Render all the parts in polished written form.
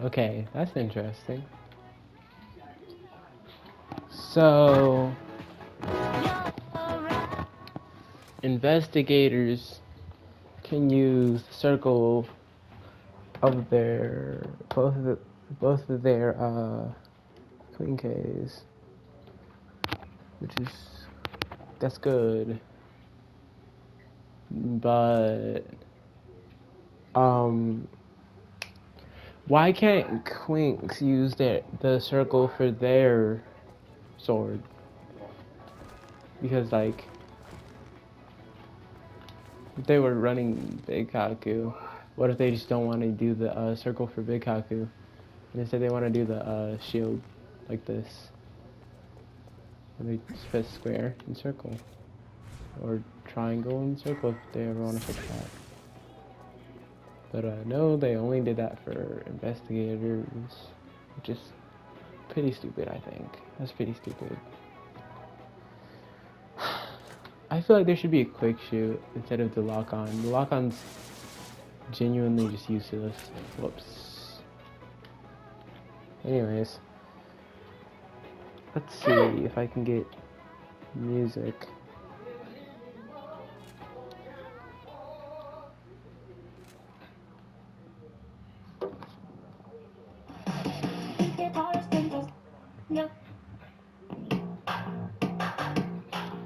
Okay, that's interesting. So, investigators can use the circle of their both of their Queen K's, which is that's good. But why can't Quinks use the circle for their sword? Because like if they were running Big Kaku, what if they just don't want to do the circle for Big Kaku, and instead they want to do the shield like this, and they just press square and circle, or triangle and circle if they ever want to fix that. But no, they only did that for investigators, which is pretty stupid, I think. That's pretty stupid. I feel like there should be a quick shoot instead of the lock-on. The lock-on's genuinely just useless. Whoops. Anyways. Let's see if I can get music.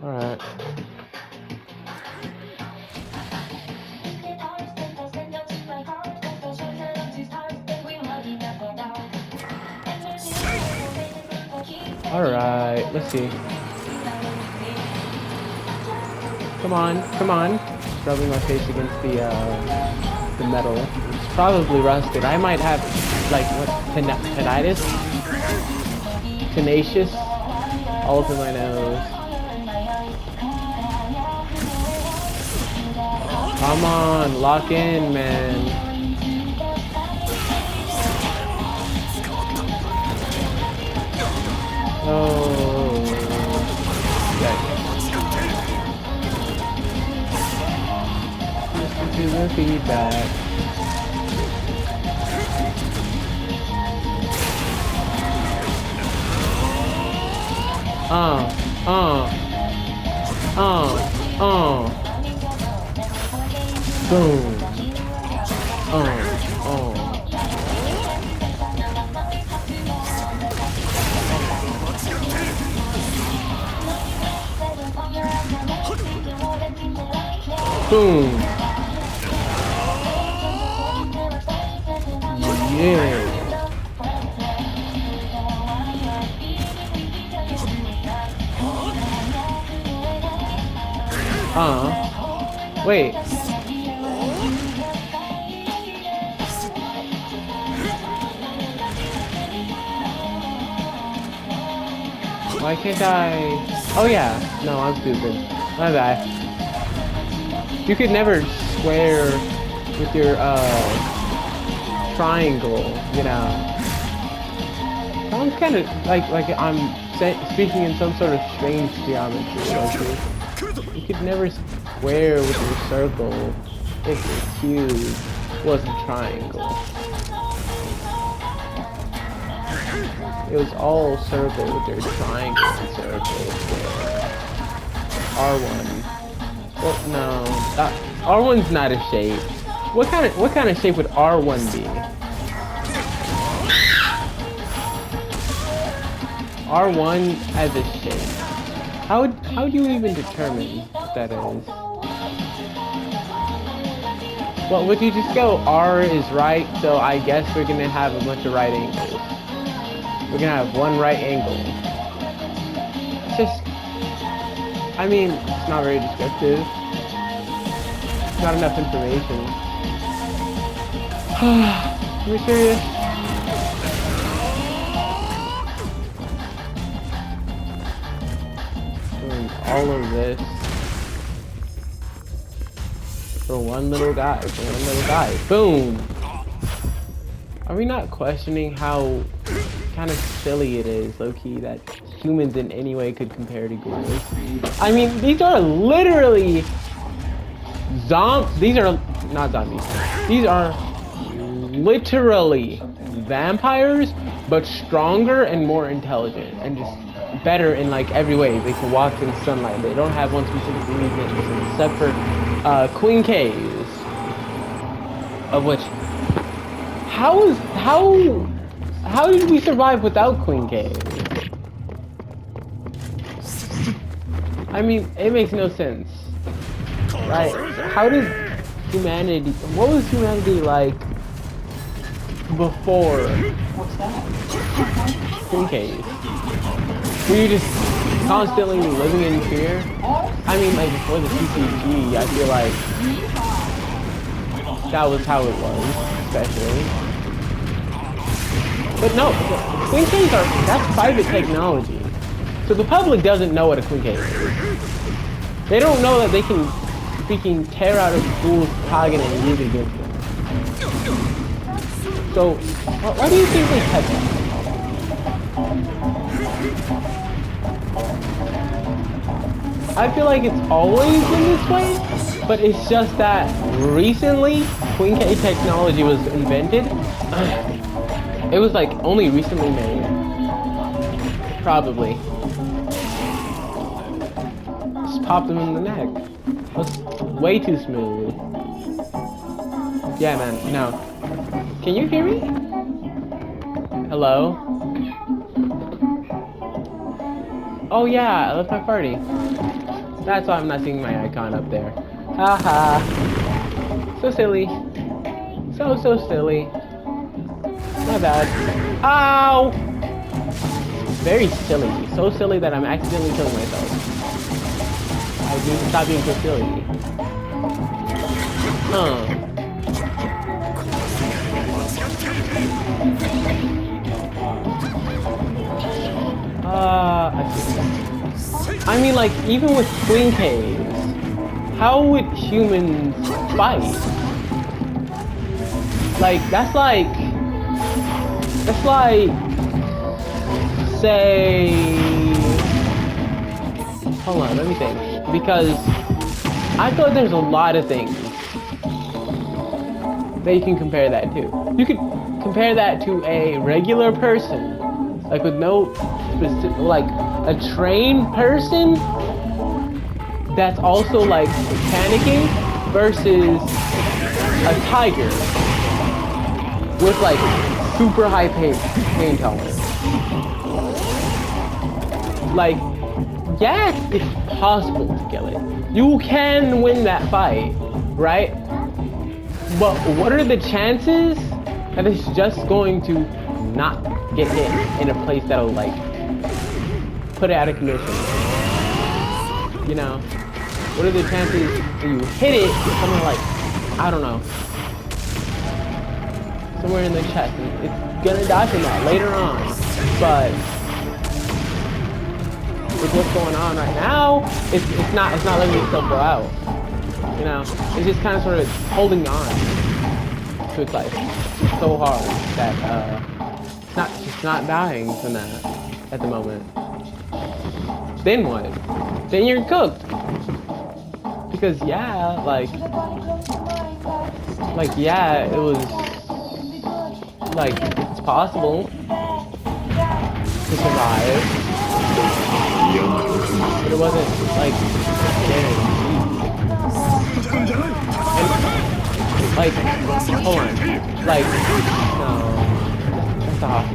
Alright. Alright, let's see. Come on, come on. Rubbing my face against the metal. It's probably rusted. I might have, like, what, tinnitus? Tenacious? All over my nose. Come on, lock in, man. Oh, listen to the feedback. Boom. Boom. Yeah. Wait. Why can't I? Oh yeah. No, I'm stupid. My bad. You could never square with your triangle, you know. Sounds kind of like I'm speaking in some sort of strange geometry. Okay? You could never square with your circle if your cube was a triangle. It was all circle with your triangle and circle. R1. Well, no, R1's not a shape. What kind of shape would R1 be? R1 as a shape. How do you even determine what that is? Well, would you just go R is right, so I guess we're gonna have a bunch of right angles. We're gonna have one right angle. It's just, I mean, it's not very descriptive. Not enough information. Are you serious? Doing all of this for one little guy. Boom! Are we not questioning how kind of silly it is, low-key, that humans in any way could compare to ghouls? I mean, these are literally these are not zombies. These are literally vampires, but stronger and more intelligent, and just better in like every way. They can walk in sunlight. They don't have one specific weakness, except for Queen K's, of which how did we survive without Queen K? I mean, it makes no sense, right? How did humanity? What was humanity like before Queen K's? Were you just constantly living in fear? I mean, like before the CCG, I feel like that was how it was, especially. But no, Queen K's that's private technology. So the public doesn't know what a Queen K is. They don't know that they can freaking tear out a fool's target and use it against them. So, why do you think they touch it? I feel like it's always been this way, but it's just that recently Queen K technology was invented. It was like only recently made. Probably. Just pop them in the neck. That's way too smooth. Yeah, man, no. Can you hear me? Hello? Oh yeah, I left my party. That's why I'm not seeing my icon up there. Haha. So silly. So silly. My bad. Ow! Very silly. So silly that I'm accidentally killing myself. I need to stop being so silly. I mean, like, even with Queen K's, how would humans fight? Like, that's like, say, hold on, let me think. Because I feel like there's a lot of things that you can compare that to. You could compare that to a regular person, like with no specific, like a trained person that's also like panicking versus a tiger with like super high pain tolerance. Like, yeah, it's possible to kill it. You can win that fight, right? But what are the chances that it's just going to not get hit in a place that'll like put it out of commission? You know, what are the chances that you hit it somewhere like, I don't know, somewhere in the chest, and it's gonna die from that later on. But with what's going on right now, it's not letting itself go out. You know, it's just kind of sort of holding on to its life so hard that it's not dying from that at the moment. Then what? Then you're cooked. Because yeah, yeah, it was like it's possible to survive, but it wasn't like guaranteed. And, like, hold on, like, no, stop.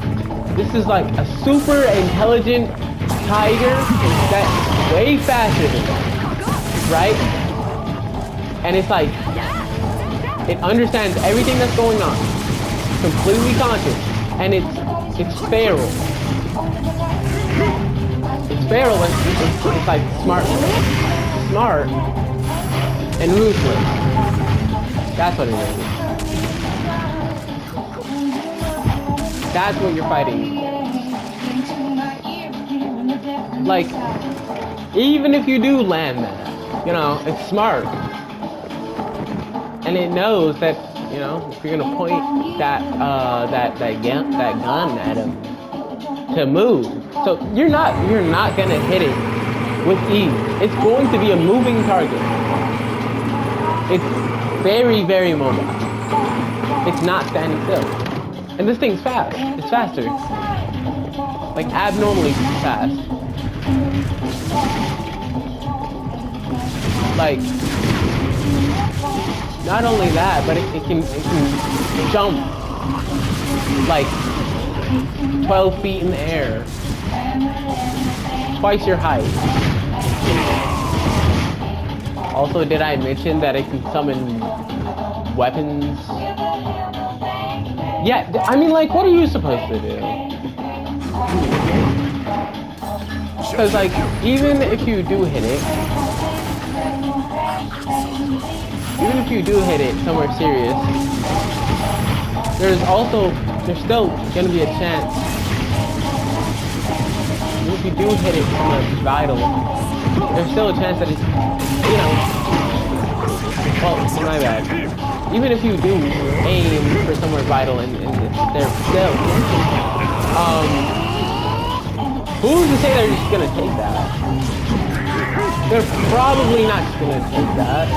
This is like a super intelligent tiger that's way faster than that, right? And it's like, it understands everything that's going on, completely conscious, and it's feral. It's feral, and it's like smart and ruthless. That's what it is. That's what you're fighting. Like, even if you do land that, you know, it's smart. And it knows that, you know, if you're gonna point that gun at him to move. So you're not gonna hit it with ease. It's going to be a moving target. It's very, very mobile. It's not standing still. And this thing's fast. It's faster. Like abnormally fast. Like, not only that, but it can jump like 12 feet in the air. Twice your height. Also, did I mention that it can summon weapons? Yeah, I mean, like, what are you supposed to do? Because, like, even if you do hit it, somewhere serious, there's still gonna be a chance. Even if you do hit it somewhere vital, there's still a chance that it's, you know, well, my bad. Even if you do aim for somewhere vital and they're still, who's to say they're just gonna take that? They're probably not just gonna take that.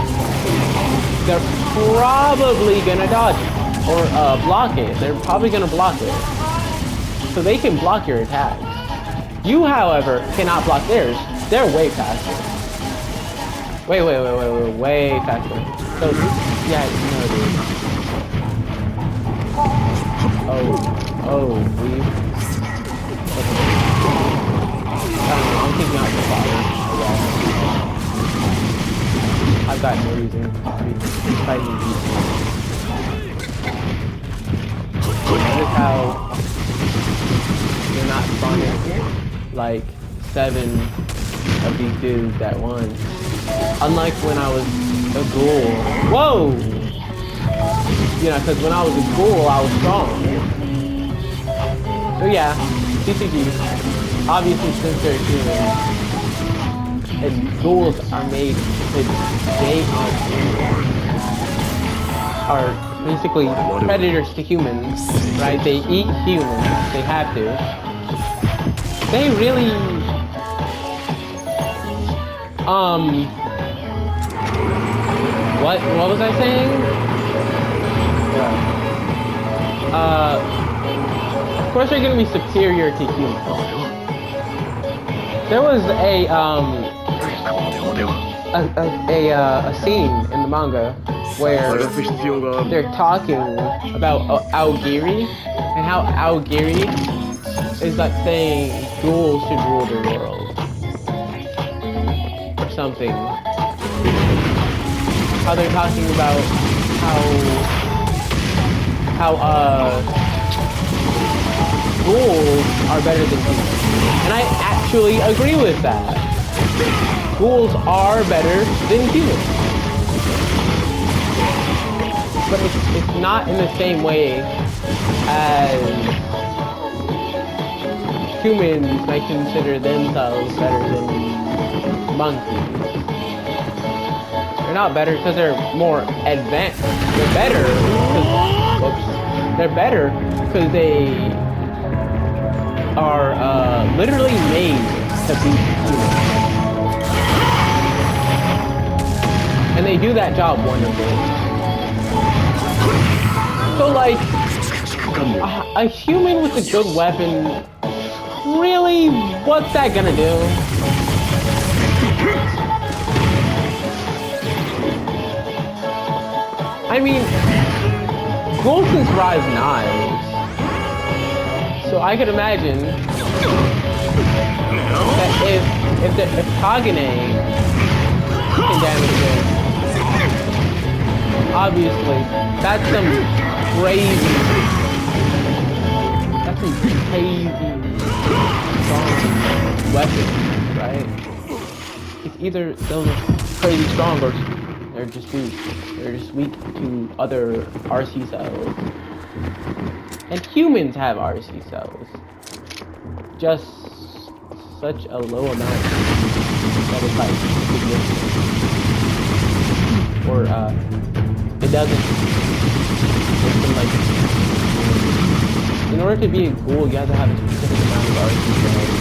They're probably gonna dodge it or block it. They're probably gonna block it, so they can block your attacks. You, however, cannot block theirs. They're way faster. Way faster. So, yeah, no, dude. Leave. Okay. I'm taking out the fire. I've got no reason to be fighting these. Notice how you're not spawning like 7 of these dudes at once. Unlike when I was a ghoul. Whoa! You know, because when I was a ghoul, I was strong. So yeah, TCG. Obviously, since they're human, and ghouls are made to date on humans, are basically predators to humans, right? They eat humans. They have to. They really, what was I saying? Of course they're gonna be superior to humans. There was a scene in the manga where they're talking about Aogiri and how Aogiri is like saying ghouls should rule the world or something. How they're talking about how ghouls are better than humans. And I actually agree with that. Ghouls are better than humans. But it's not in the same way as humans might consider themselves better than monkeys. They're not better because they're more advanced. They're better because they are literally made to be humans. And they do that job wonderfully. So like, a human with a good weapon, really, what's that gonna do? I mean, ghouls can survive knives. So I could imagine that if Kagane can damage it, obviously that's some crazy strong weapon, right? It's either they're crazy strong or they're just weak. They're just weak to other RC cells. And humans have RC cells. Just such a low amount that it's like significant. Or it doesn't. Like, in order to be a ghoul, you have to have a specific amount of RC cells.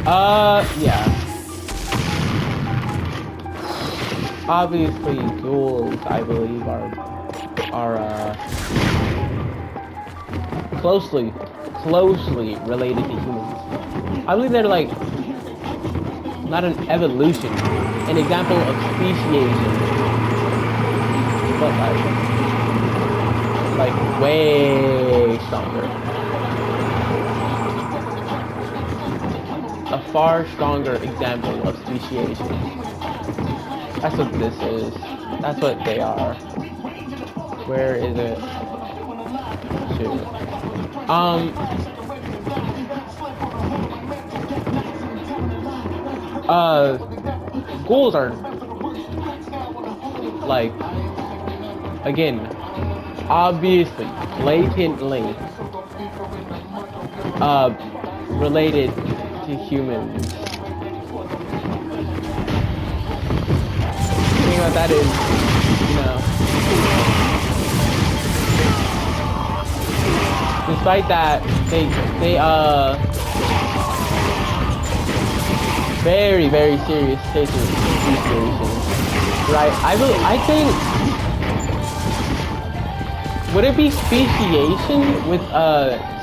Yeah. Obviously, ghouls, I believe, are closely related to humans. I believe they're like not an evolution, an example of speciation, but like way stronger. A far stronger example of speciation. That's what this is. That's what they are. Where is it? Shoot. Ghouls are like, again, obviously, blatantly related to humans. The thing about that is, you know, despite that, they very, very serious cases of speciation, right? I think, would it be speciation with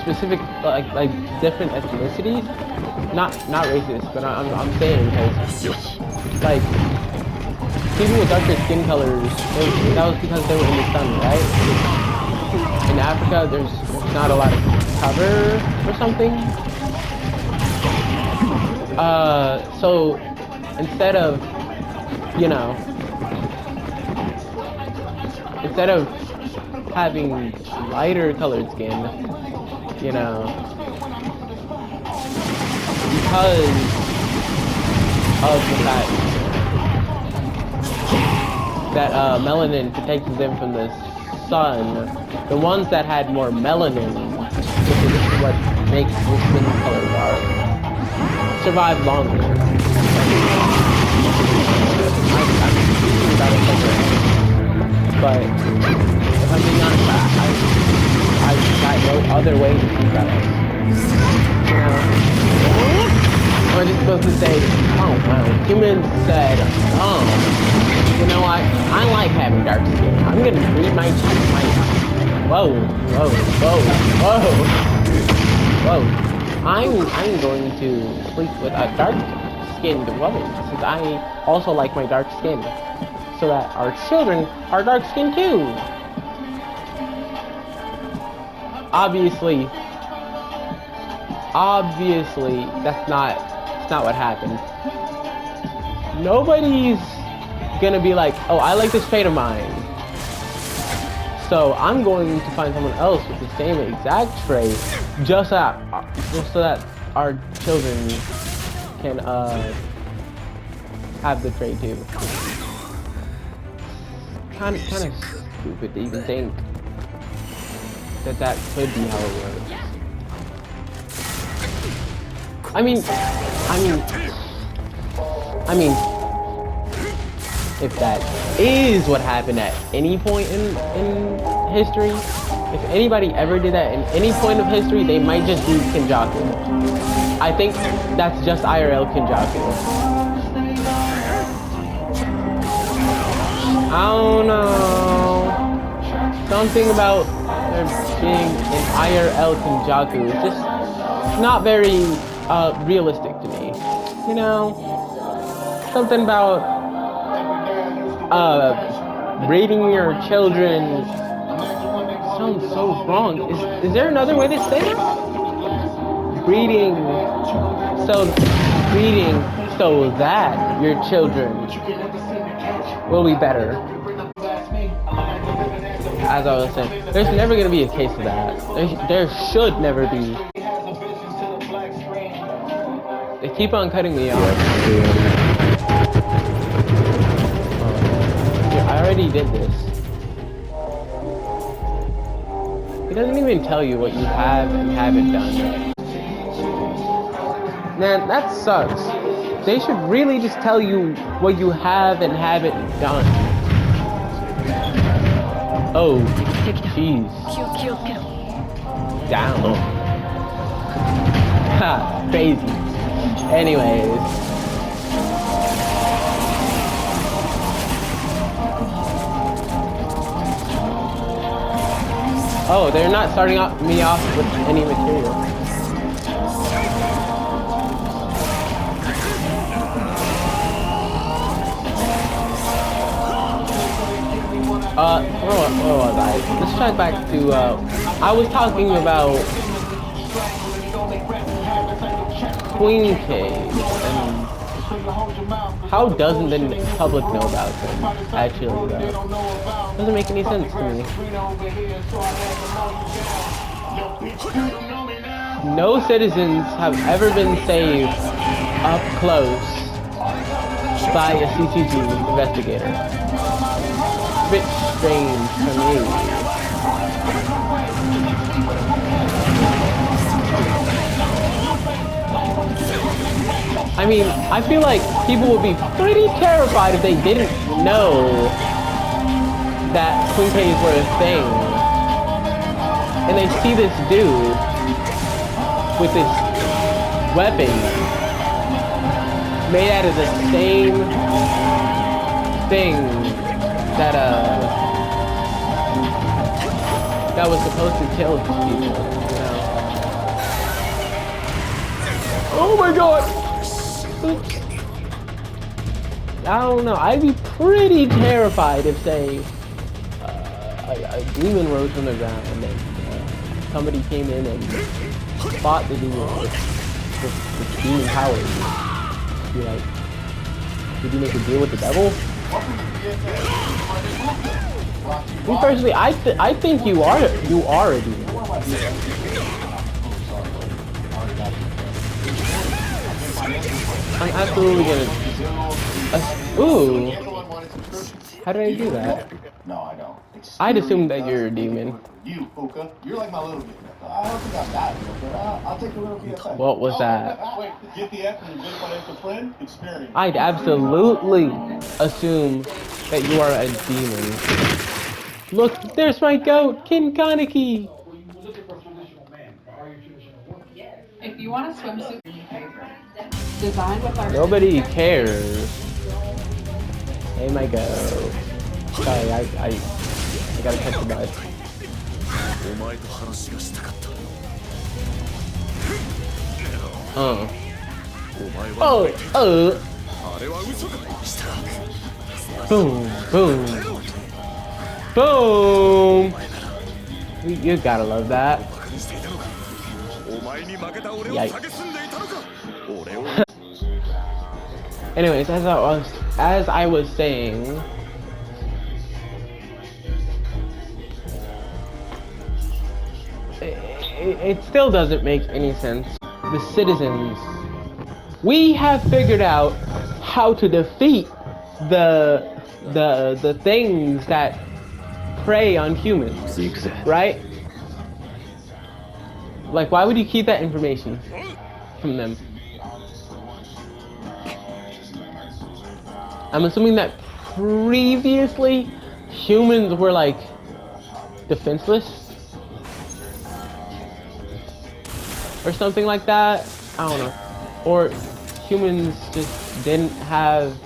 specific like different ethnicities? Not racist, but I'm saying because like people with darker skin colors, that was because they were in the sun, right? In Africa, there's not a lot of cover or something. So instead of, you know, instead of having lighter colored skin, you know, because of the fact that melanin protects them from the sun, the ones that had more melanin, which is what makes the skin color dark, survive longer. I'm thinking about it later. But if I'm being honest, I've got no other way to think about it. You know? Or just supposed to say, oh well, humans said, oh, you know what? I like having dark skin. I'm gonna breed my whoa. I'm going to sleep with a dark-skinned woman since I also like my dark skin, so that our children are dark-skinned too. Obviously, that's not what happened. Nobody's gonna be like, oh, I like this trait of mine, so I'm going to find someone else with the same exact trait, just so that our children can have the trait too. Kind of stupid to even think that could be how it works. I mean, if that is what happened at any point in history, if anybody ever did that in any point of history, they might just do Kenjaku. I think that's just IRL Kenjaku. I don't know. Something about there being an IRL Kenjaku is just not very realistic to me. You know? Something about breeding your children sounds so wrong. Is there another way to say that? Breeding so that your children will be better. As I was saying, there's never gonna be a case of that. There should never be. They keep on cutting me off. I already did this. It doesn't even tell you what you have and haven't done. Man, that sucks. They should really just tell you what you have and haven't done. Oh, jeez. Down. Ha, crazy. Anyways. Oh, they're not starting me off with any material. Where was I? Let's try back to, I was talking about Queen Cave, and how doesn't the public know about them, actually, though? Doesn't make any sense to me. No citizens have ever been saved up close by a CCG investigator. Bit strange to me. I mean, I feel like people would be pretty terrified if they didn't know that Queen Caves were a thing. And they see this dude with this weapon made out of the same thing that that was supposed to kill people, you know? Oh my god! Oops. I don't know, I'd be pretty terrified if, say, a demon rose from the ground and then somebody came in and fought the demon with demon powers. Be like, did you make a deal with the devil? Me personally, I think you are a demon. I'm absolutely gonna. Ooh. How did I do that? No, I don't. I'd assume that you're a demon. You, Puka. You're like my little BFF. I don't think I'm that, but I'll take a little BFF. What was that? Wait, get the F and good financial friend experience. I'd absolutely assume that you are a demon. Look, there's my goat, Kin Kaneki. If you want a swimsuit, designed with our Nobody cares. Hey, my goat. Sorry, I gotta catch the bus. Boom, boom, boom. You gotta love that. Yikes. Anyways, as I was saying, it still doesn't make any sense. The citizens, we have figured out how to defeat the things that prey on humans, right? Like, why would you keep that information from them? I'm assuming that previously humans were like defenseless or something like that. I don't know. Or humans just didn't have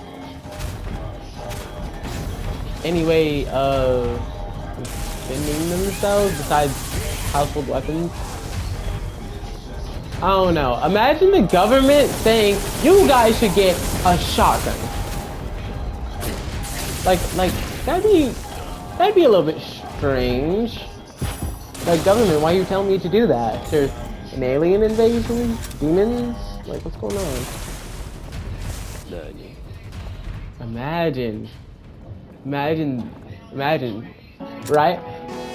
any way of defending themselves besides household weapons. I don't know. Imagine the government saying, you guys should get a shotgun. Like that'd be a little bit strange. Like, government, why are you telling me to do that? There's an alien invasion? Demons? Like, what's going on? Imagine, right?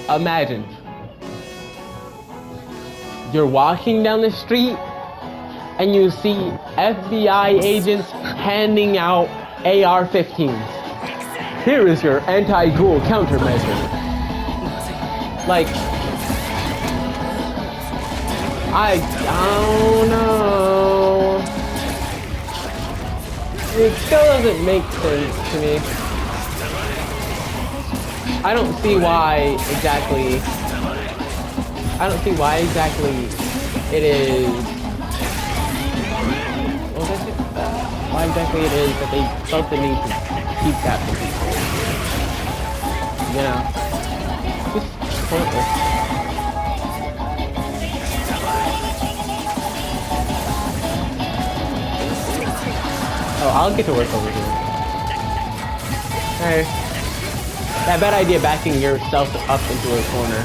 Imagine. You're walking down the street and you see FBI agents handing out AR-15s. Here is your anti-ghoul countermeasure. Like, I don't know. It still doesn't make sense to me. I don't see why exactly it is. What was why exactly it is that they felt the need to keep that from people. You know, just pointless. Oh, I'll get to work over here. Hey, that bad idea backing yourself up into a corner.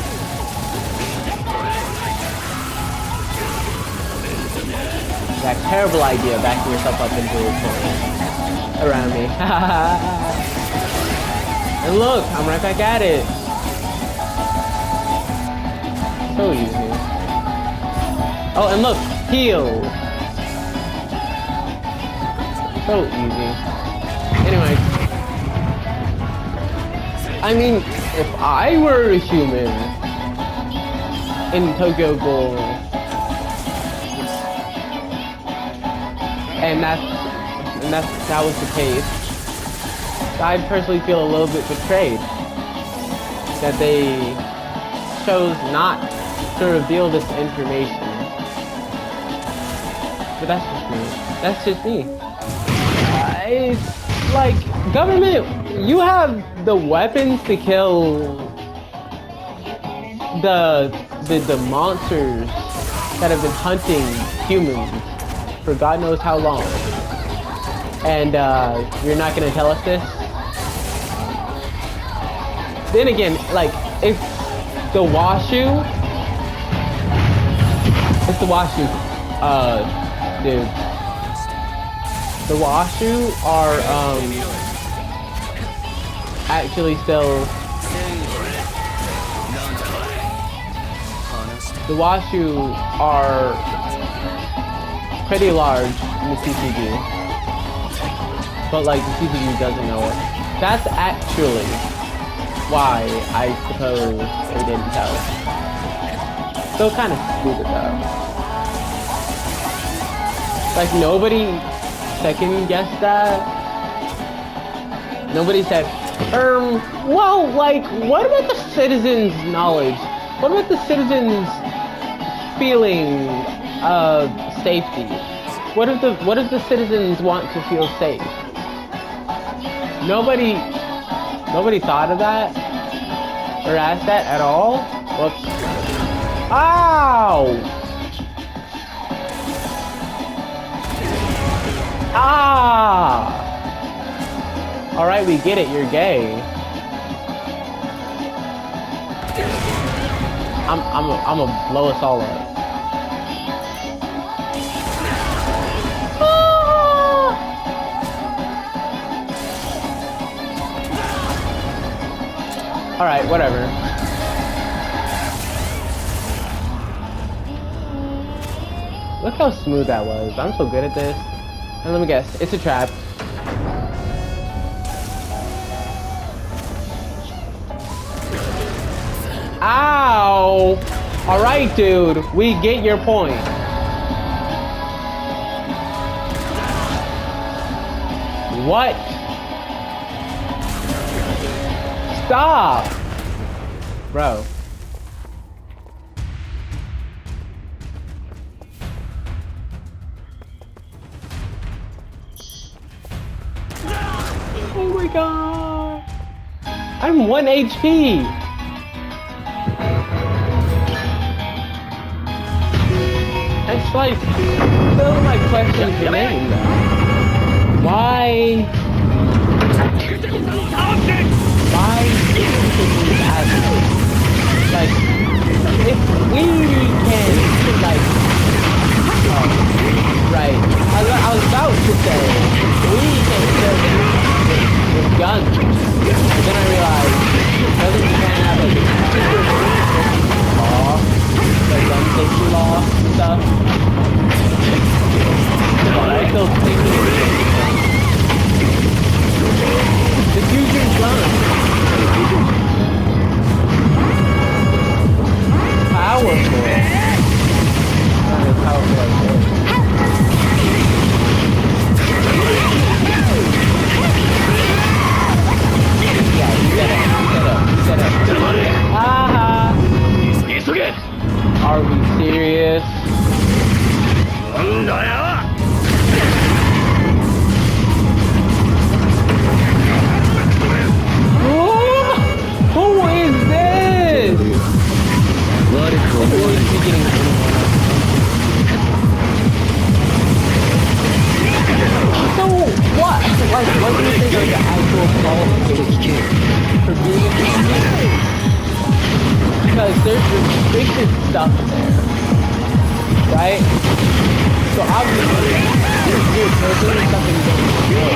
That terrible idea backing yourself up into a corner. Around me. And look, I'm right back at it. So easy. Oh, and look, heal. So easy. Anyway. I mean, if I were a human in Tokyo Ghoul, and that was the case, I'd personally feel a little bit betrayed that they chose not to reveal this information. But that's just me. That's just me. It's like, government, you have the weapons to kill the monsters that have been hunting humans for God knows how long. And you're not gonna tell us this? Then again, like, if the Washu, dude. The Washu are, actually still... The Washu are pretty large in the CCG. But, like, the CCG doesn't know it. That's actually why I suppose they didn't tell it. Still kind of stupid, though. Like, nobody second-guessed that. Nobody said, well, like, what about the citizens' knowledge? What about the citizens' feeling of safety? What if the citizens want to feel safe? Nobody thought of that? Or asked that at all? Whoops. Ow! Ah! Alright, we get it, you're gay. I'm gonna blow us all up. Ah! Alright, whatever. Look how smooth that was. I'm so good at this. And let me guess, it's a trap. Ow! Alright, dude, we get your point. What? Stop! Bro. Oh my god! I'm 1 HP! It's like, still my question remains. Why like, if we can, like, right, I was about to say, we can kill them with guns, but then I realized, doesn't Japan have a super law, like gun safety law and stuff? But I still think just use your gun. Powerful. Not as powerful as this. Yeah, set up. Haha. Are we serious? going to be getting anyone else. So what? Like, what do you think are the actual qualifications for being a champion? Because there's restricted stuff there, right? So obviously, there's something you don't enjoy.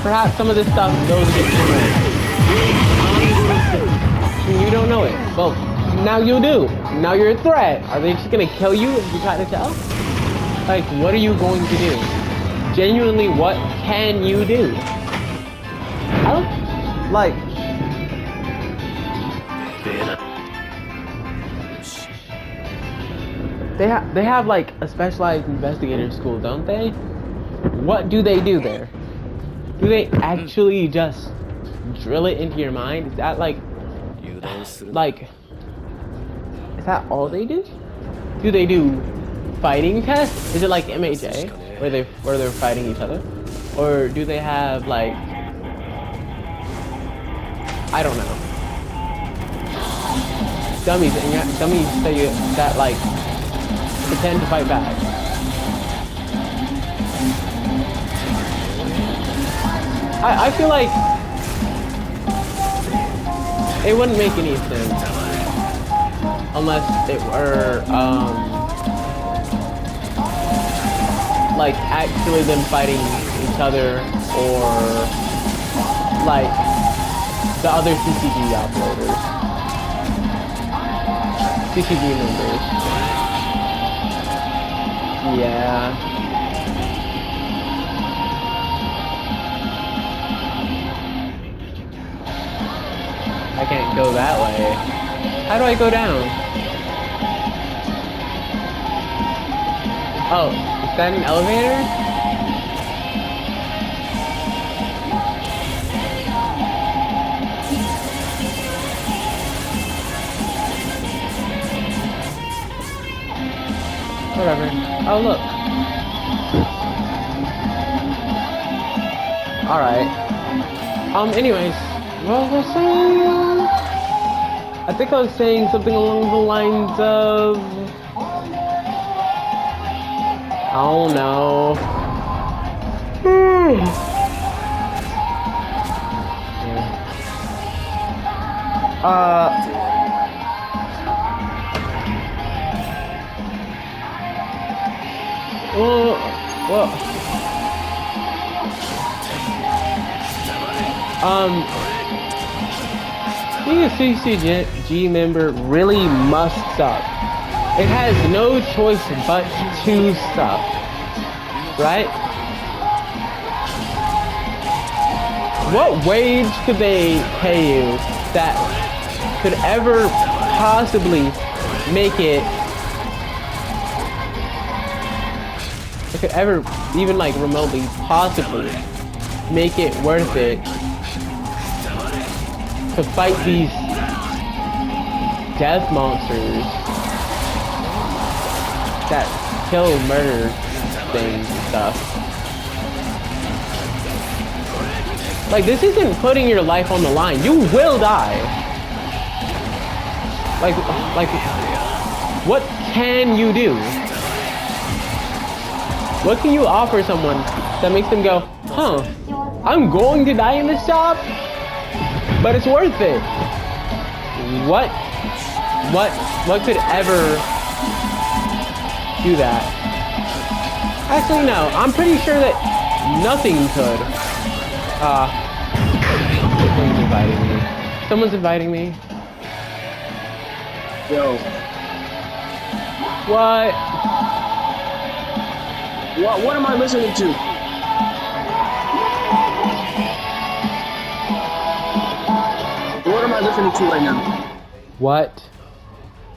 Perhaps some of this stuff goes against your mind. You don't know it. Well, now you do. Now you're a threat. Are they just gonna kill you if you try to tell? Like, what are you going to do? Genuinely, what can you do? I don't, like... They have like a specialized investigator school, don't they? What do they do there? Do they actually just drill it into your mind? Is that like, is that all they do? Do they do fighting tests? Is it like MHA where they're fighting each other? Or do they have like, I don't know, dummies, and dummies that like pretend to fight back? I feel like it wouldn't make any sense unless it were like actually them fighting each other, or like the other CCG uploaders, CCG members. Yeah. I can't go that way. How do I go down? Oh, is that an elevator? Whatever. Oh, look. Alright. Anyways, what was I saying? I think I was saying something along the lines of... Oh no. Well, being a CCG member really must suck. It has no choice but to suck, right? What wage could they pay you that could ever possibly make it, could ever even like remotely possibly make it worth it to fight these death monsters that kill, murder things and stuff? Like, this isn't putting your life on the line. You will die. Like, what can you do? What can you offer someone that makes them go, huh, I'm going to die in this job, but it's worth it? What could ever do that? Actually, no. I'm pretty sure that nothing could. Someone's inviting me. Someone's inviting me. Yo. What? What am I listening to? What am I listening to right now? What?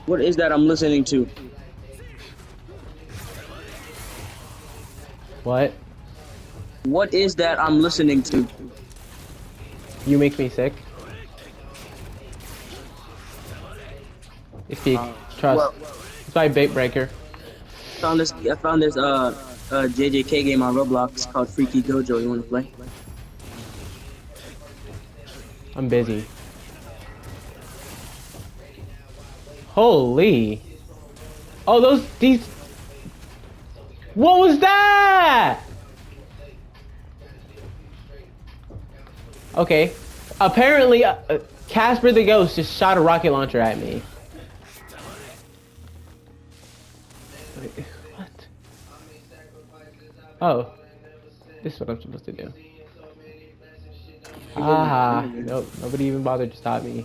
What is that I'm listening to? What? What is that I'm listening to? You make me sick. It's Geek. Trust. Well, It's my bait breaker. I found this JJK game on Roblox called Freaky Dojo. You wanna play? I'm busy. Holy. Oh, these. What was that? Okay. Apparently, Casper the Ghost just shot a rocket launcher at me. Wait, what? Oh. This is what I'm supposed to do. Ah, nope. Nobody even bothered to stop me.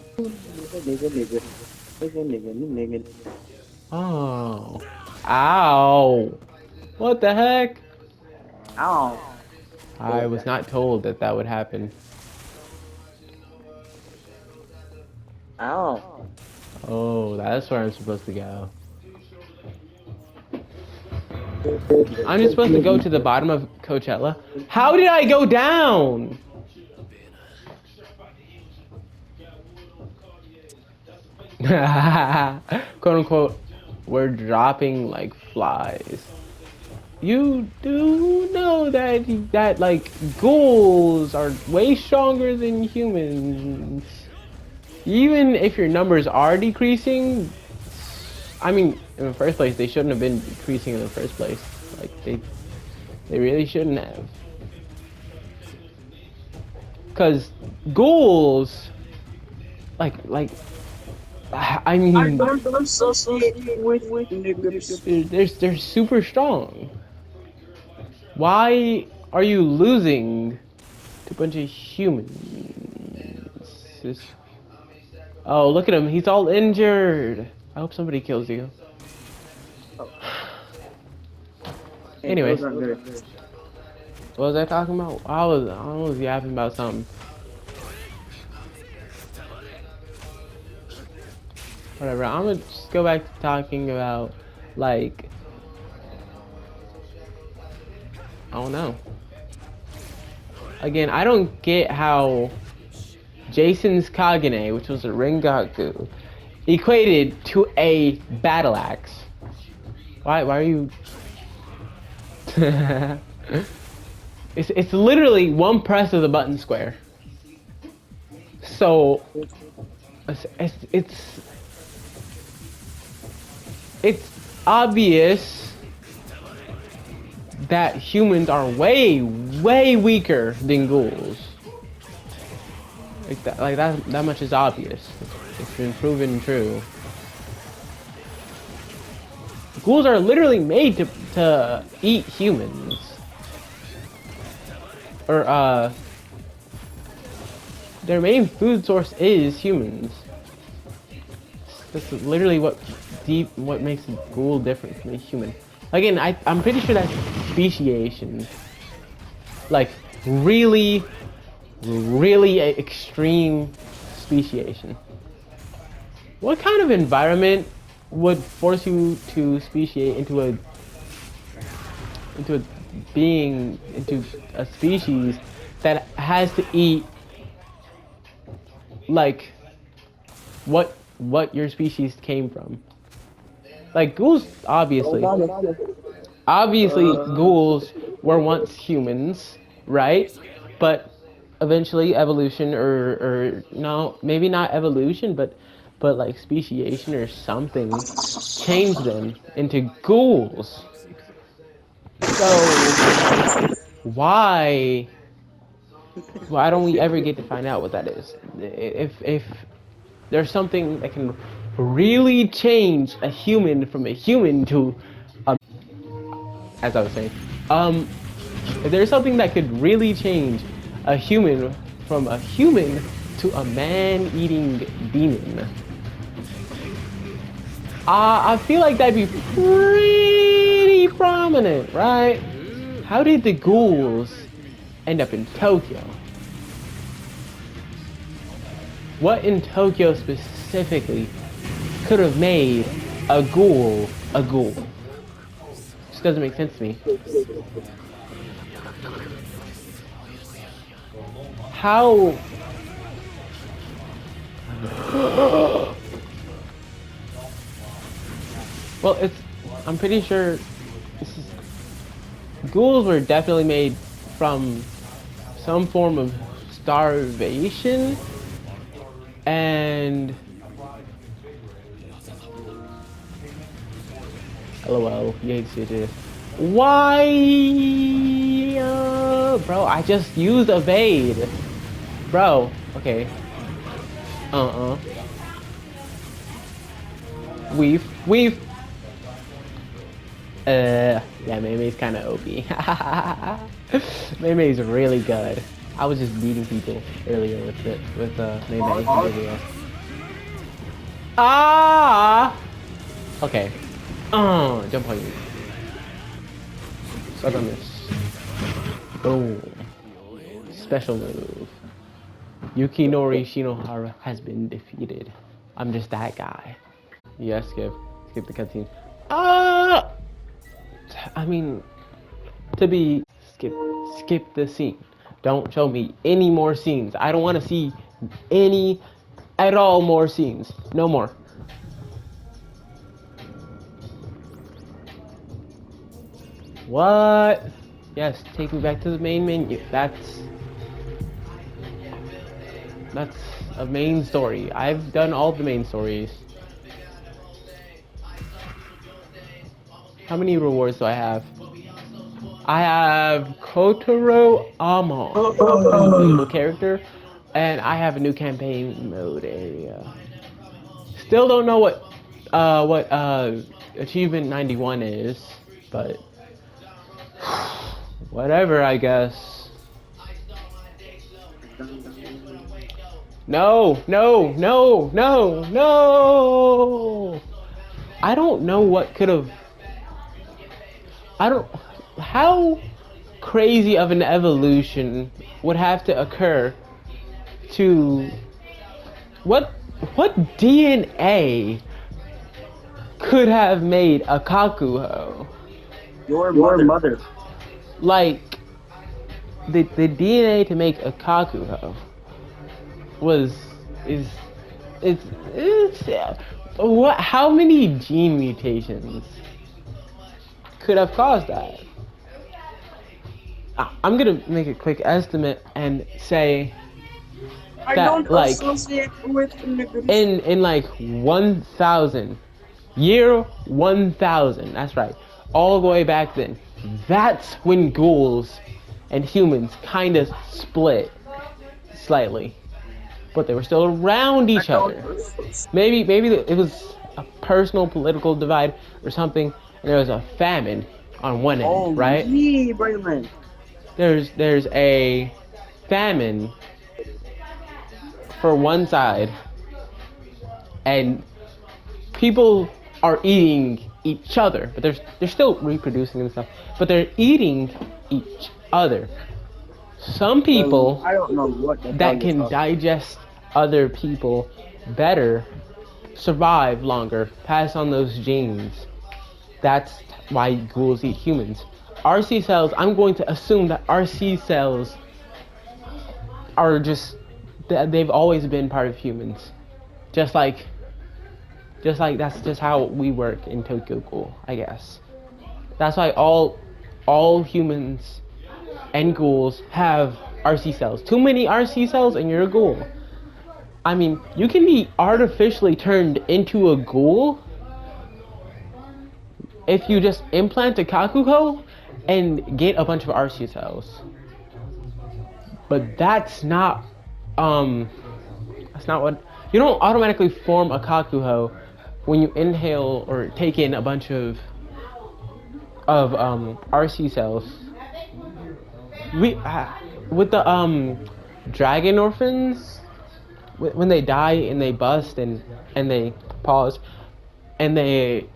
Oh. Ow. What the heck? Ow. I was not told that that would happen. Ow. Oh, that's where I'm supposed to go. I'm just supposed to go to the bottom of Coachella. How did I go down? Quote unquote, we're dropping like flies. You do know that like ghouls are way stronger than humans. Even if your numbers are decreasing, I mean, in the first place, they shouldn't have been decreasing in the first place. Like they really shouldn't have. Cause ghouls, I mean, I'm so associated with niggas. they're super strong. Why are you losing to a bunch of humans? Oh, look at him. He's all injured. I hope somebody kills you. Anyways, what was I talking about? I was yapping about something. Whatever. I'm gonna just go back to talking about, like, I don't know. Again, I don't get how Jason's Kagane, which was a Rengaku, equated to a battle axe. Why are you? It's literally one press of the button square. So it's obvious that humans are way weaker than ghouls. That much is obvious. It's been proven true. Ghouls are literally made to eat humans. Or their main food source is humans. That's literally what makes a ghoul different from a human. Again, I'm pretty sure that's speciation. Like really extreme speciation. What kind of environment would force you to speciate into a species that has to eat like what your species came from? Like ghouls, obviously ghouls were once humans, right? But eventually evolution or no, maybe not evolution, but like speciation or something changed them into ghouls. So why don't we ever get to find out what that is? If there's something that can really change a human from a human to as I was saying, if there's something that could really change a human from a human to a man-eating demon, I feel like that'd be pretty prominent, right? How did the ghouls end up in Tokyo? What in Tokyo specifically could have made a ghoul a ghoul? Just doesn't make sense to me. How? Well, I'm pretty sure ghouls were definitely made from some form of starvation, and LOL. Yay, switches. Why? Bro, I just used evade. Bro, okay. Weave. Yeah, Maymay's kind of OP. Maymay's really good. I was just beating people earlier with it, with Maymay. Ah! Okay. Jump on you. Suck on this. Boom. Special move. Yukinori Shinohara has been defeated. I'm just that guy. Yeah, skip the cutscene. I mean, skip the scene. Don't show me any more scenes. I don't want to see any at all more scenes. No more. What? Yes, take me back to the main menu. That's a main story. I've done all the main stories. How many rewards do I have? I have Kotaro Amon, a playable character, and I have a new campaign mode area. Still don't know what achievement 91 is, but whatever, I guess. No. I don't know what could have. How crazy of an evolution would have to occur to what DNA could have made a Kakuho? Your mother. Like the DNA to make a Kakuho is what? How many gene mutations could have caused that? I'm gonna make a quick estimate and say I that, don't like, associate with niggers. in like 1,000, year 1,000, that's right, all the way back then, that's when ghouls and humans kind of split slightly, but they were still around each other. Maybe it was a personal political divide or something, and there was a famine on one end, right? Yeah, Braylon. There's a famine for one side, and people are eating each other, but they're still reproducing and stuff, but they're eating each other. Some people I don't know what that can digest other people better survive longer, pass on those genes. That's why ghouls eat humans. RC cells, I'm going to assume that RC cells are just, they've always been part of humans. Just like that's just how we work in Tokyo Ghoul, I guess. That's why all humans and ghouls have RC cells. Too many RC cells and you're a ghoul. I mean, you can be artificially turned into a ghoul if you just implant a Kakuho and get a bunch of RC cells. But that's not what, you don't automatically form a Kakuho when you inhale or take in a bunch of RC cells. With the dragon orphans, when they die and they bust and they pause and they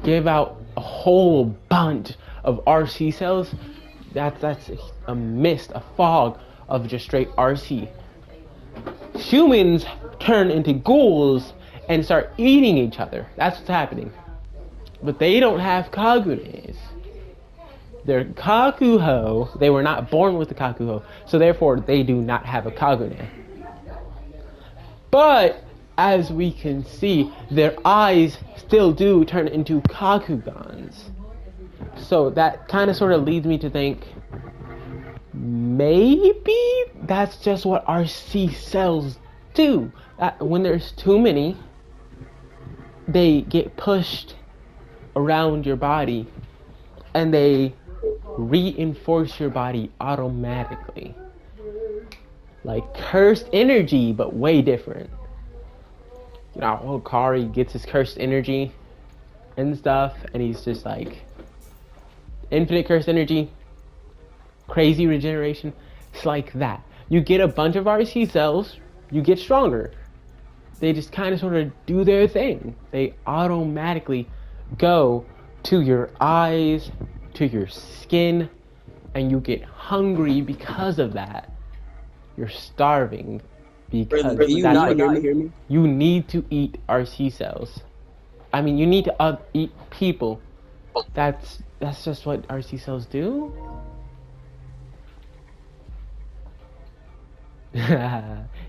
give out a whole bunch of RC cells, that's a mist, a fog of just straight RC. Humans turn into ghouls and start eating each other. That's what's happening. But they don't have Kagunes. They're Kakuho. They were not born with the Kakuho, so therefore they do not have a Kagune. But as we can see, their eyes still do turn into Kakugans. So that kind of sort of leads me to think maybe that's just what RC cells do. When there's too many, they get pushed around your body, and they reinforce your body automatically. Like cursed energy, but way different. You know, Hokari gets his cursed energy and stuff, and he's just like infinite cursed energy, crazy regeneration. It's like that. You get a bunch of RC cells, you get stronger. They just kind of sort of do their thing. They automatically go to your eyes, to your skin, and you get hungry because of that. You're starving because Can you not hear me? you need to eat RC cells. I mean, you need to eat people. That's just what RC cells do.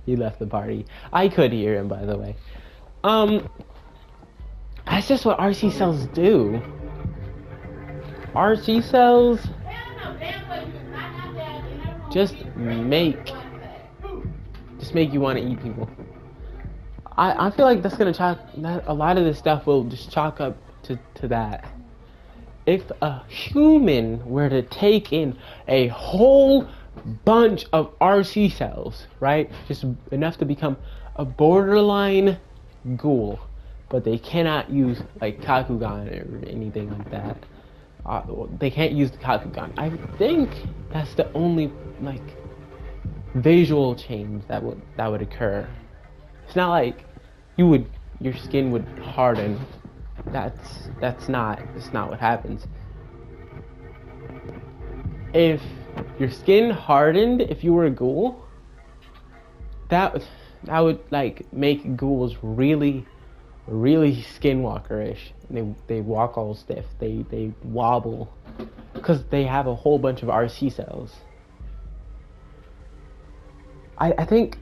He left the party. I could hear him, by the way. That's just what RC cells do. RC cells just make you want to eat people. I feel like that's gonna chalk that a lot of this stuff will just chalk up to that. If a human were to take in a whole bunch of RC cells, right? Just enough to become a borderline ghoul, but they cannot use like Kakugan or anything like that. They can't use the Kakugan. I think that's the only like visual change that would occur. It's not like your skin would harden. That's not what happens. If your skin hardened, if you were a ghoul, that would like make ghouls really skinwalker-ish. They walk all stiff. They wobble because they have a whole bunch of RC cells. I think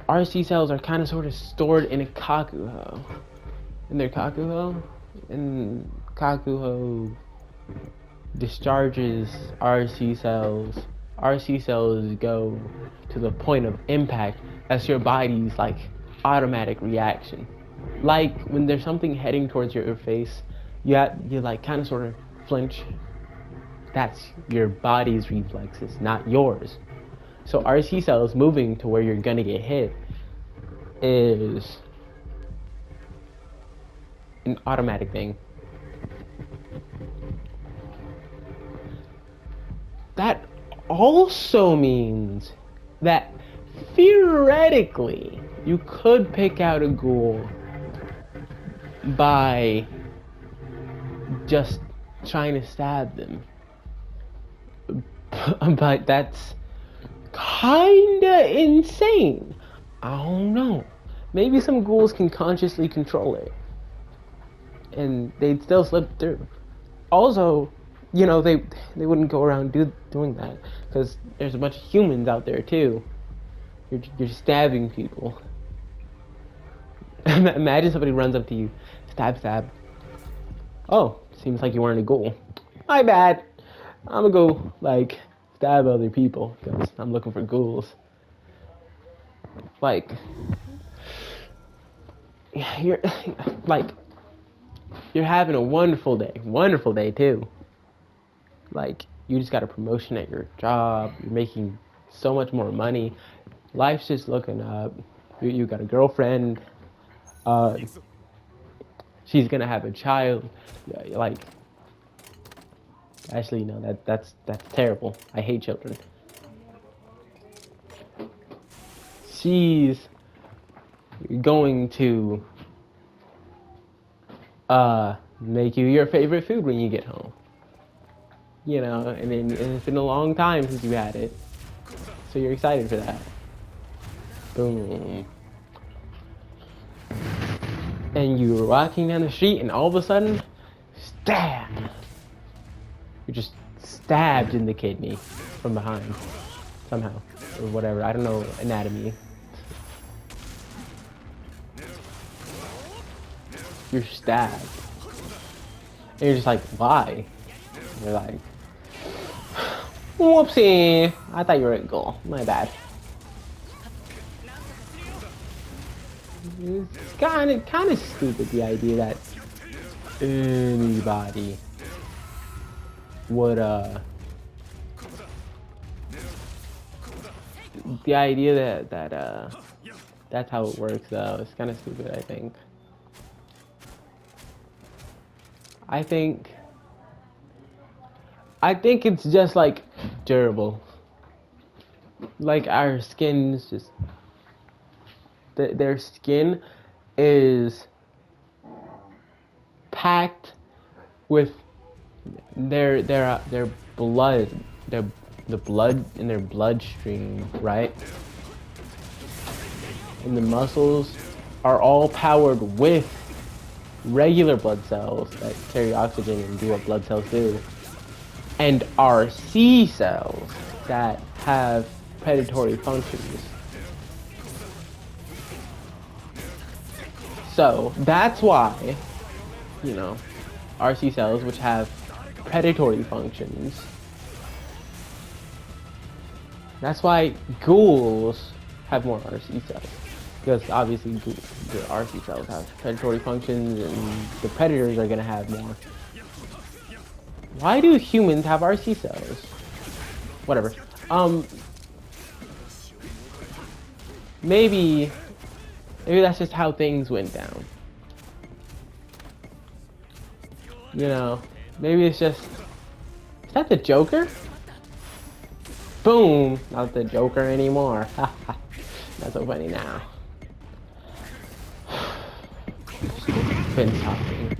RC cells are kind of sort of stored in a Kakuho. In their Kakuho, and Kakuho discharges RC cells. RC cells go to the point of impact. That's your body's like automatic reaction. Like when there's something heading towards your face, you like kind of sort of flinch. That's your body's reflexes, not yours. So RC cells moving to where you're gonna get hit is an automatic thing. That also means that theoretically you could pick out a ghoul by just trying to stab them. But that's kinda insane. I don't know. Maybe some ghouls can consciously control it, and they'd still slip through. Also, you know, they wouldn't go around doing that because there's a bunch of humans out there too. You're stabbing people. Imagine somebody runs up to you, stab. Oh, seems like you weren't a ghoul. My bad. I'm gonna go like stab other people because I'm looking for ghouls. Like, you're having a wonderful day too. Like, you just got a promotion at your job, you're making so much more money, life's just looking up, you got a girlfriend, she's gonna have a child, like, actually no, that's terrible, I hate children. She's going to make you your favorite food when you get home. You know, and it's been a long time since you had it. So you're excited for that. Boom. And you were walking down the street and all of a sudden, stab! You're just stabbed in the kidney from behind. Somehow. Or whatever. I don't know anatomy. You're stabbed. And you're just like, why? And you're like, whoopsie! I thought you were a ghoul. My bad. It's kind of stupid, the idea that anybody would the idea that that's how it works though is kind of stupid. I think it's just like durable. Like our skin's just their skin is packed with their blood, the blood in their bloodstream, right? And the muscles are all powered with regular blood cells that carry oxygen and do what blood cells do, and RC cells that have predatory functions. So that's why, you know, RC cells, which have predatory functions, that's why ghouls have more RC cells. Because obviously the RC cells have predatory functions and the predators are gonna have more. Why do humans have RC cells? Whatever. Maybe that's just how things went down. You know, maybe it's just... Is that the Joker? Boom! Not the Joker anymore. That's so funny now. Been talking.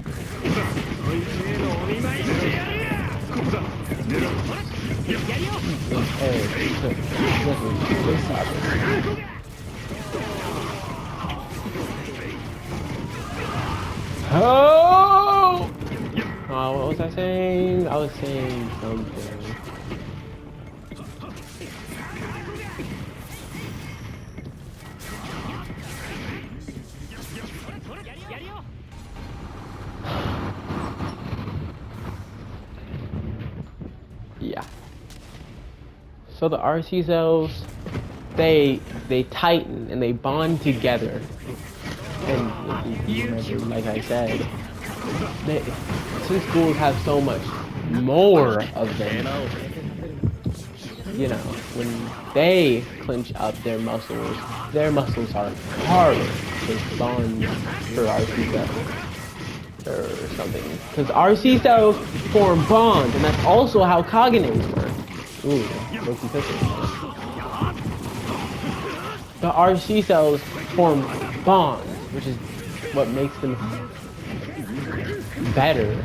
Oh! What was I saying? I was saying something. Yeah. So the RC cells, they tighten and they bond together. And if you remember, like I said, since ghouls have so much more of them, you know, when they clench up their muscles are harder to bond for RC cells or something. Because RC cells form bonds, and that's also how cognate work. Ooh, low-key picture. The RC cells form bonds, which is what makes them better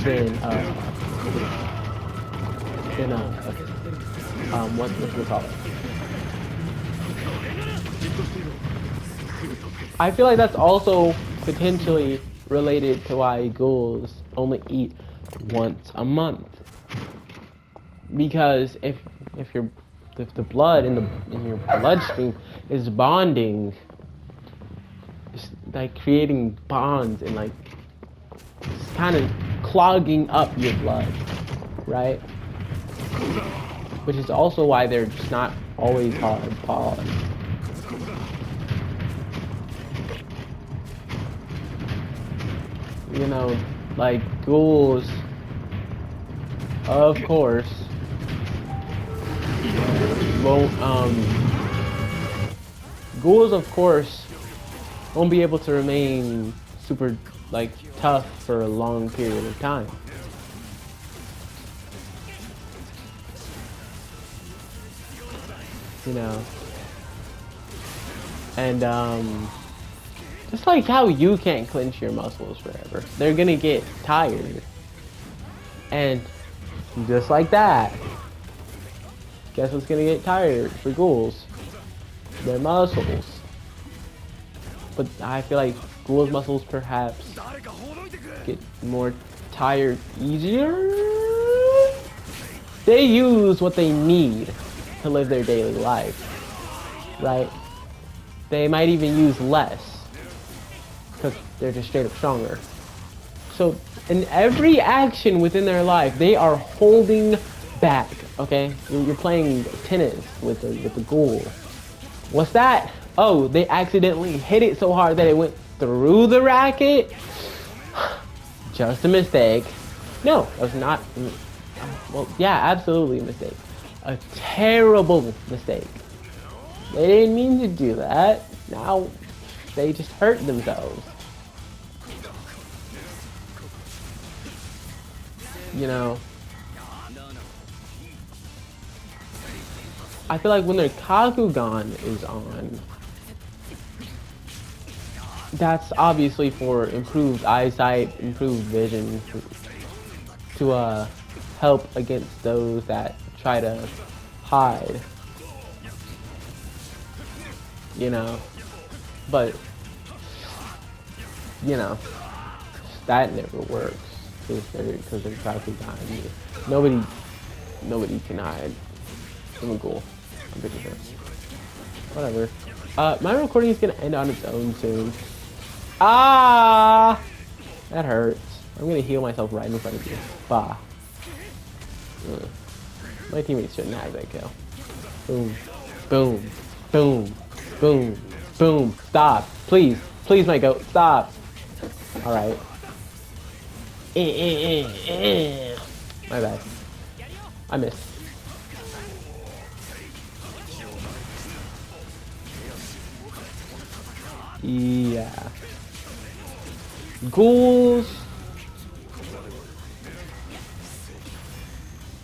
than what we call it. I feel like that's also potentially related to why ghouls only eat once a month. Because if the blood in your bloodstream is bonding, it's like creating bonds and like it's kind of clogging up your blood, right? Which is also why they're just not always hard paws. You know, like ghouls, of course, won't be able to remain super like tough for a long period of time. You know, and just like how you can't clench your muscles forever, they're gonna get tired, and just like that, guess what's gonna get tired for ghouls? Their muscles. But I feel like ghouls' muscles perhaps get more tired easier. They use what they need to live their daily life, right? They might even use less because they're just straight up stronger. So in every action within their life, they are holding back. Okay, you're playing tennis with the ghoul. What's that? Oh, they accidentally hit it so hard that it went through the racket. just a mistake. No, that was not. Well, yeah, absolutely a mistake. A terrible mistake. They didn't mean to do that. Now they just hurt themselves. You know, I feel like when their Kakugan is on, that's obviously for improved eyesight, improved vision, to help against those that try to hide. You know, but you know, that never works because they're Kakugan. Nobody can hide from a ghoul. I'm pretty sure. Whatever. My recording is gonna end on its own soon. Ah, that hurts. I'm gonna heal myself right in front of you. Bah. My teammates shouldn't have that kill. Boom, boom, boom, boom, boom. Stop, please, please, my goat, stop. All right. My bad. I missed. Yeah. Ghouls.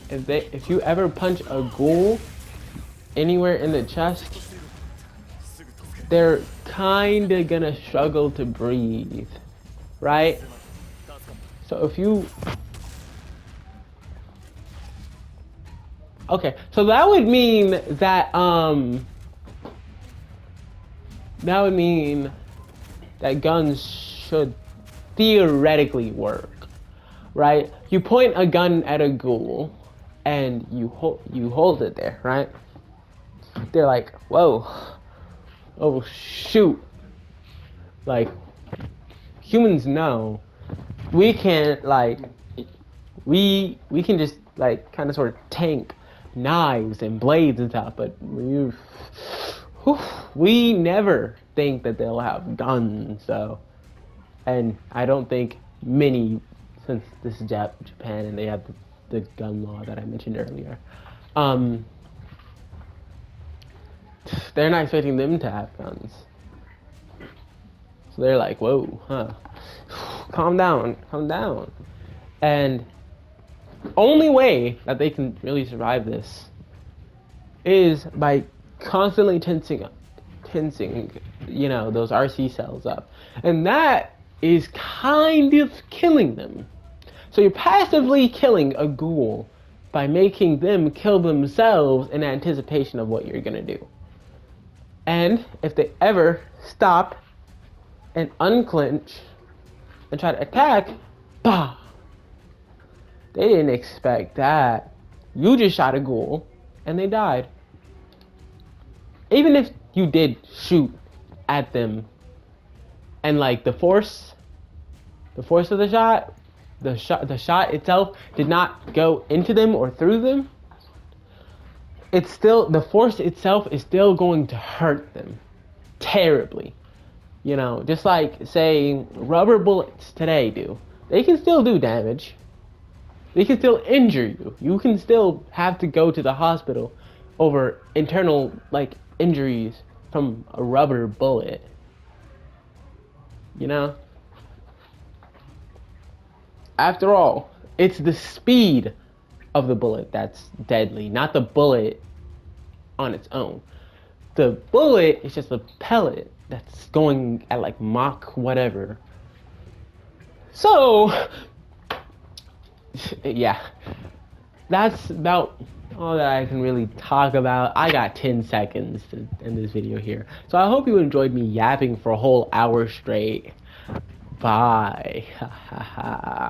If you ever punch a ghoul anywhere in the chest, they're kinda gonna struggle to breathe, right? So if you... Okay, so that would mean that, that would mean that guns should theoretically work, right? You point a gun at a ghoul, and you hold it there, right? They're like, whoa, oh shoot. Like, humans know we can't, like, we can just, like, kind of sort of tank knives and blades and stuff, but we never think that they'll have guns, so. And I don't think many, since this is Japan and they have the gun law that I mentioned earlier, they're not expecting them to have guns. So they're like, whoa, huh, calm down, calm down. And only way that they can really survive this is by constantly tensing, you know, those RC cells up. And that is kind of killing them. So you're passively killing a ghoul by making them kill themselves in anticipation of what you're gonna do. And if they ever stop and unclench and try to attack, bah! They didn't expect that. You just shot a ghoul and they died. Even if you did shoot at them and like the force of the shot itself did not go into them or through them, it's still, the force itself is still going to hurt them terribly. You know, just like, say, rubber bullets today do. They can still do damage. They can still injure you. You can still have to go to the hospital over internal, like, injuries from a rubber bullet. You know? After all, it's the speed of the bullet that's deadly, not the bullet on its own. The bullet is just a pellet that's going at like Mach whatever. So, yeah, that's about all that I can really talk about. I got 10 seconds to end this video here. So I hope you enjoyed me yapping for a whole hour straight. Bye.